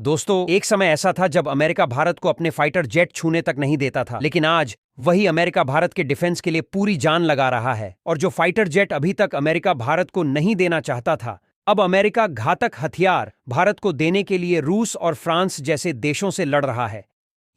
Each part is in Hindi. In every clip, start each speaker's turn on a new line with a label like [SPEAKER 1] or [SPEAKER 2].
[SPEAKER 1] दोस्तों, एक समय ऐसा था जब अमेरिका भारत को अपने फाइटर जेट छूने तक नहीं देता था, लेकिन आज वही अमेरिका भारत के डिफेंस के लिए पूरी जान लगा रहा है। और जो फाइटर जेट अभी तक अमेरिका भारत को नहीं देना चाहता था, अब अमेरिका घातक हथियार भारत को देने के लिए रूस और फ्रांस जैसे देशों से लड़ रहा है।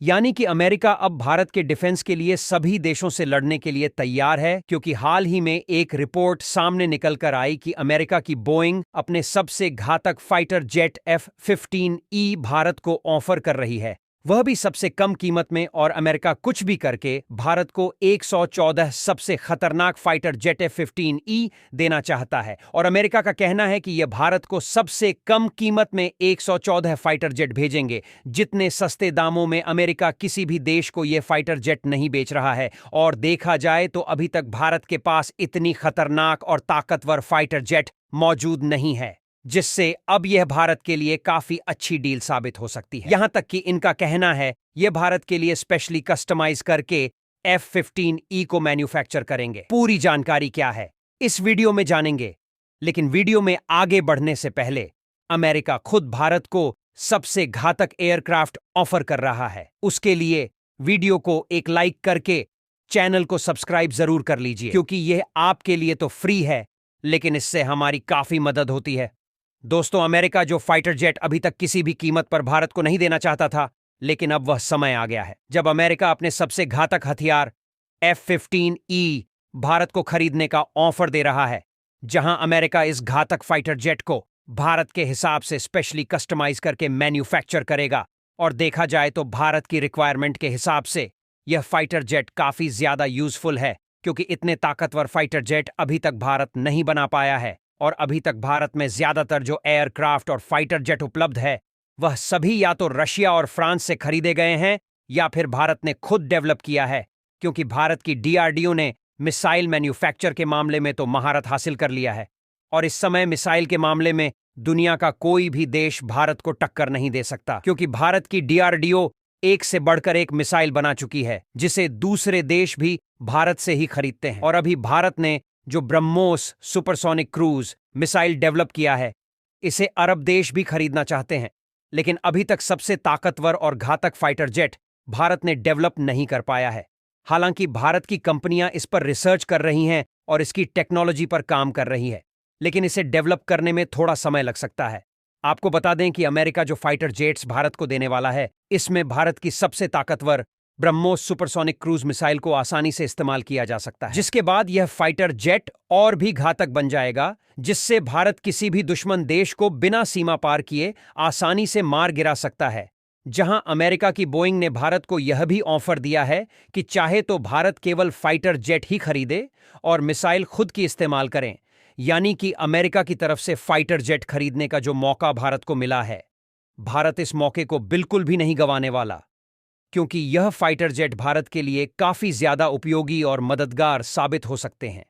[SPEAKER 1] यानी कि अमेरिका अब भारत के डिफेंस के लिए सभी देशों से लड़ने के लिए तैयार है, क्योंकि हाल ही में एक रिपोर्ट सामने निकल कर आई कि अमेरिका की बोइंग अपने सबसे घातक फाइटर जेट F-15E भारत को ऑफर कर रही है, वह भी सबसे कम कीमत में। और अमेरिका कुछ भी करके भारत को 114 सबसे खतरनाक फाइटर जेट F-15E देना चाहता है। और अमेरिका का कहना है कि यह भारत को सबसे कम कीमत में 114 फाइटर जेट भेजेंगे, जितने सस्ते दामों में अमेरिका किसी भी देश को यह फाइटर जेट नहीं बेच रहा है। और देखा जाए तो अभी तक भारत के पास इतनी खतरनाक और ताकतवर फाइटर जेट मौजूद नहीं है, जिससे अब यह भारत के लिए काफी अच्छी डील साबित हो सकती है। यहां तक कि इनका कहना है यह भारत के लिए स्पेशली कस्टमाइज करके F-15E को मैन्युफैक्चर करेंगे। पूरी जानकारी क्या है इस वीडियो में जानेंगे, लेकिन वीडियो में आगे बढ़ने से पहले अमेरिका खुद भारत को सबसे घातक एयरक्राफ्ट ऑफर कर रहा है। उसके लिए वीडियो को एक लाइक करके चैनल को सब्सक्राइब जरूर कर लीजिए, क्योंकि यह आपके लिए तो फ्री है, लेकिन इससे हमारी काफी मदद होती है। दोस्तों, अमेरिका जो फाइटर जेट अभी तक किसी भी कीमत पर भारत को नहीं देना चाहता था, लेकिन अब वह समय आ गया है जब अमेरिका अपने सबसे घातक हथियार F-15E भारत को खरीदने का ऑफर दे रहा है। जहां अमेरिका इस घातक फाइटर जेट को भारत के हिसाब से स्पेशली कस्टमाइज करके मैन्युफैक्चर करेगा। और देखा जाए तो भारत की रिक्वायरमेंट के हिसाब से यह फाइटर जेट काफी ज्यादा यूजफुल है, क्योंकि इतने ताकतवर फाइटर जेट अभी तक भारत नहीं बना पाया है। और अभी तक भारत में ज्यादातर जो एयरक्राफ्ट और फाइटर जेट उपलब्ध है, वह सभी या तो रशिया और फ्रांस से खरीदे गए हैं या फिर भारत ने खुद डेवलप किया है, क्योंकि भारत की DRDO ने मिसाइल मैन्युफैक्चर के मामले में तो महारत हासिल कर लिया है। और इस समय मिसाइल के मामले में दुनिया का कोई भी देश भारत को टक्कर नहीं दे सकता, क्योंकि भारत की DRDO एक से बढ़कर एक मिसाइल बना चुकी है, जिसे दूसरे देश भी भारत से ही खरीदते हैं। और अभी भारत ने जो BrahMos supersonic cruise missile develop किया है, इसे अरब देश भी खरीदना चाहते हैं, लेकिन अभी तक सबसे ताकतवर और घातक फाइटर जेट भारत ने डेवलप नहीं कर पाया है। हालांकि भारत की कंपनियां इस पर रिसर्च कर रही हैं और इसकी टेक्नोलॉजी पर काम कर रही है, लेकिन इसे डेवलप करने में थोड़ा समय लग सकता है। आपको बता दें कि अमेरिका जो फाइटर जेट्स भारत को देने वाला है, इसमें भारत की सबसे ताकतवर ब्रह्मोस सुपरसोनिक क्रूज मिसाइल को आसानी से इस्तेमाल किया जा सकता है, जिसके बाद यह फाइटर जेट और भी घातक बन जाएगा, जिससे भारत किसी भी दुश्मन देश को बिना सीमा पार किए आसानी से मार गिरा सकता है। जहां अमेरिका की बोइंग ने भारत को यह भी ऑफर दिया है कि चाहे तो भारत केवल फाइटर जेट ही खरीदे और मिसाइल खुद की इस्तेमाल करें। यानी कि अमेरिका की तरफ से फाइटर जेट खरीदने का जो मौका भारत को मिला है, भारत इस मौके को बिल्कुल भी नहीं गंवाने वाला, क्योंकि यह फाइटर जेट भारत के लिए काफी ज्यादा उपयोगी और मददगार साबित हो सकते हैं।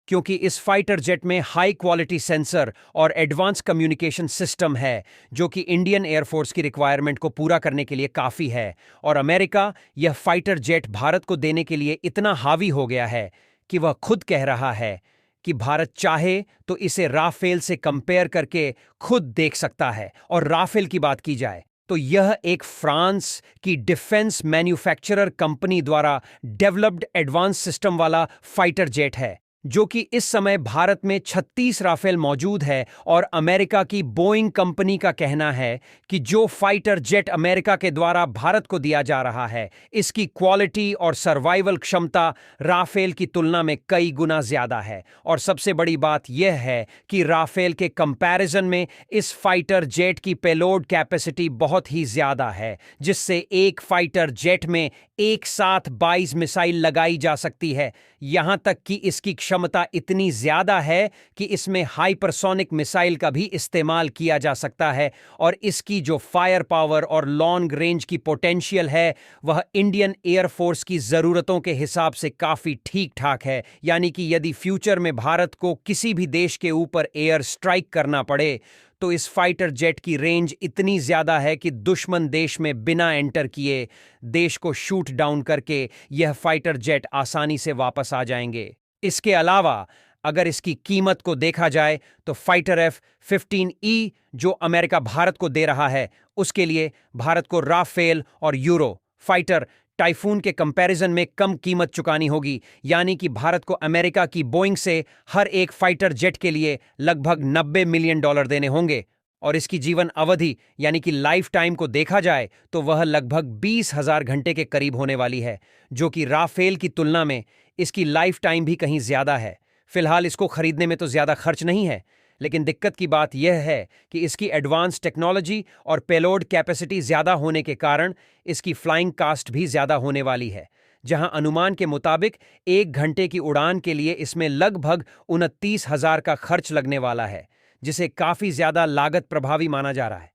[SPEAKER 1] क्योंकि इस फाइटर जेट में हाई क्वालिटी सेंसर और एडवांस कम्युनिकेशन सिस्टम है, जो कि इंडियन एयरफोर्स की रिक्वायरमेंट को पूरा करने के लिए काफी है। और अमेरिका यह फाइटर जेट भारत को देने के लिए इतना हावी हो गया है कि वह खुद कह रहा है कि भारत चाहे तो इसे राफेल से कंपेयर करके खुद देख सकता है। और राफेल की बात की जाए तो यह एक फ्रांस की डिफेंस मैन्युफैक्चरर कंपनी द्वारा डेवलप्ड एडवांस सिस्टम वाला फाइटर जेट है, जो कि इस समय भारत में 36 राफेल मौजूद है। और अमेरिका की बोइंग कंपनी का कहना है कि जो फाइटर जेट अमेरिका के द्वारा भारत को दिया जा रहा है, इसकी क्वालिटी और सर्वाइवल क्षमता राफेल की तुलना में कई गुना ज्यादा है। और सबसे बड़ी बात यह है कि राफेल के कंपैरिजन में इस फाइटर जेट की पेलोड कैपेसिटी बहुत ही ज्यादा है, जिससे एक फाइटर जेट में एक साथ 22 मिसाइल लगाई जा सकती है। यहां तक कि इसकी क्षमता इतनी ज्यादा है कि इसमें हाइपरसोनिक मिसाइल का भी इस्तेमाल किया जा सकता है। और इसकी जो फायर पावर और लॉन्ग रेंज की पोटेंशियल है, वह इंडियन एयरफोर्स की जरूरतों के हिसाब से काफी ठीक ठाक है। यानी कि यदि फ्यूचर में भारत को किसी भी देश के ऊपर एयर स्ट्राइक करना पड़े, तो इस फाइटर जेट की रेंज इतनी ज्यादा है कि दुश्मन देश में बिना एंटर किए देश को शूट डाउन करके यह फाइटर जेट आसानी से वापस आ जाएंगे। इसके अलावा अगर इसकी कीमत को देखा जाए तो फाइटर F-15E जो अमेरिका भारत को दे रहा है, उसके लिए भारत को राफेल और यूरो फाइटर टाइफून के कंपैरिजन में कम कीमत चुकानी होगी, यानी कि भारत को अमेरिका की बोइंग से हर एक फाइटर जेट के लिए लगभग $90 मिलियन देने होंगे। और इसकी जीवन अवधि यानी कि लाइफ टाइम को देखा जाए तो वह लगभग 20,000 घंटे के करीब होने वाली है, जो कि राफेल की तुलना में इसकी लाइफ टाइम भी कहीं ज्यादा है। फिलहाल इसको खरीदने में तो ज्यादा खर्च नहीं है, लेकिन दिक्कत की बात यह है कि इसकी एडवांस टेक्नोलॉजी और पेलोड कैपेसिटी ज्यादा होने के कारण इसकी फ्लाइंग कास्ट भी ज्यादा होने वाली है, जहां अनुमान के मुताबिक 1 घंटे की उड़ान के लिए इसमें लगभग 29,000 का खर्च लगने वाला है, जिसे काफी ज्यादा लागत प्रभावी माना जा रहा है।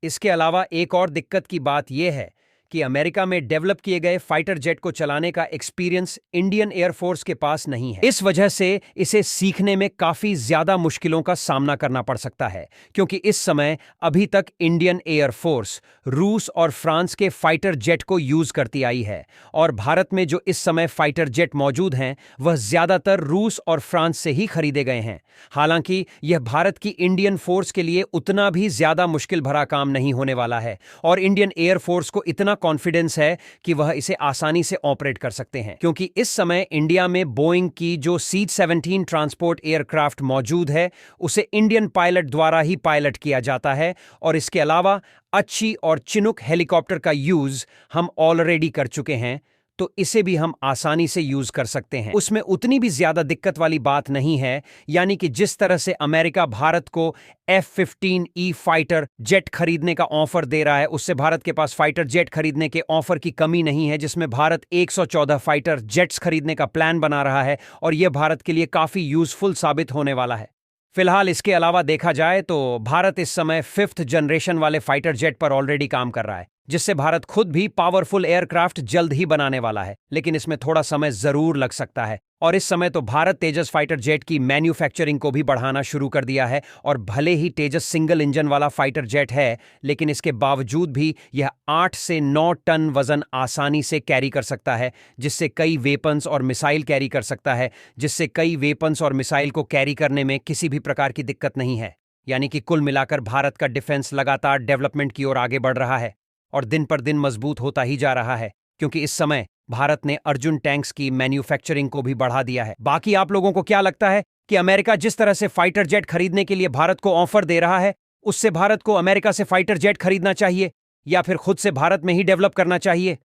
[SPEAKER 1] इसके अलावा एक और दिक्कत की बात यह है कि अमेरिका में डेवलप किए गए फाइटर जेट को चलाने का एक्सपीरियंस इंडियन एयरफोर्स के पास नहीं है। इस वजह से इसे सीखने में काफी ज्यादा मुश्किलों का सामना करना पड़ सकता है, क्योंकि इस समय अभी तक इंडियन एयरफोर्स रूस और फ्रांस के फाइटर जेट को यूज करती आई है, और भारत में जो इस समय फाइटर जेट मौजूद हैं वह ज्यादातर रूस और फ्रांस से ही खरीदे गए हैं। हालांकि यह भारत की इंडियन फोर्स के लिए उतना भी ज्यादा मुश्किल भरा काम नहीं होने वाला है, और इंडियन एयरफोर्स को इतना कॉन्फिडेंस है कि वह इसे आसानी से ऑपरेट कर सकते हैं, क्योंकि इस समय इंडिया में बोइंग की जो C-17 ट्रांसपोर्ट एयरक्राफ्ट मौजूद है उसे इंडियन पायलट द्वारा ही पायलट किया जाता है, और इसके अलावा अच्छी और चिनूक हेलीकॉप्टर का यूज हम ऑलरेडी कर चुके हैं, तो इसे भी हम आसानी से यूज कर सकते हैं। उसमें उतनी भी ज्यादा दिक्कत वाली बात नहीं है, यानी कि जिस तरह से अमेरिका भारत को F-15E फाइटर जेट खरीदने का ऑफर दे रहा है, उससे भारत के पास फाइटर जेट खरीदने के ऑफर की कमी नहीं है, जिसमें भारत 114 फाइटर जेट्स खरीदने का प्लान बना रहा है, और यह भारत के लिए काफी यूजफुल साबित होने वाला है। फिलहाल इसके अलावा देखा जाए तो भारत इस समय 5th जनरेशन वाले फाइटर जेट पर ऑलरेडी काम कर रहा है, जिससे भारत खुद भी पावरफुल एयरक्राफ्ट जल्द ही बनाने वाला है, लेकिन इसमें थोड़ा समय जरूर लग सकता है। और इस समय तो भारत तेजस फाइटर जेट की मैन्युफैक्चरिंग को भी बढ़ाना शुरू कर दिया है, और भले ही तेजस सिंगल इंजन वाला फाइटर जेट है, लेकिन इसके बावजूद भी यह 8 से 9 टन वजन आसानी से कैरी कर सकता है, जिससे कई वेपन्स और मिसाइल कैरी कर सकता है, जिससे कई वेपन्स और मिसाइल को कैरी करने में किसी भी प्रकार की दिक्कत नहीं है। यानी कि कुल मिलाकर भारत का डिफेंस लगातार डेवलपमेंट की ओर आगे बढ़ रहा है और दिन पर दिन मजबूत होता ही जा रहा है, क्योंकि इस समय भारत ने अर्जुन टैंक्स की मैन्युफैक्चरिंग को भी बढ़ा दिया है। बाकी आप लोगों को क्या लगता है कि अमेरिका जिस तरह से फाइटर जेट खरीदने के लिए भारत को ऑफर दे रहा है, उससे भारत को अमेरिका से फाइटर जेट खरीदना चाहिए या फिर खुद से भारत में ही डेवलप करना चाहिए?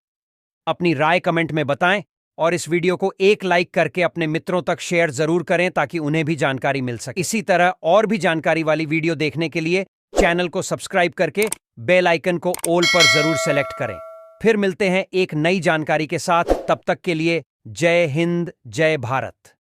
[SPEAKER 1] अपनी राय कमेंट में बताएं, और इस वीडियो को एक लाइक करके अपने मित्रों तक शेयर जरूर करें ताकि उन्हें भी जानकारी मिल सके। इसी तरह और भी जानकारी वाली वीडियो देखने के लिए चैनल को सब्सक्राइब करके बेल आइकन को ऑल पर जरूर सेलेक्ट करें। फिर मिलते हैं एक नई जानकारी के साथ, तब तक के लिए जय हिंद, जय भारत।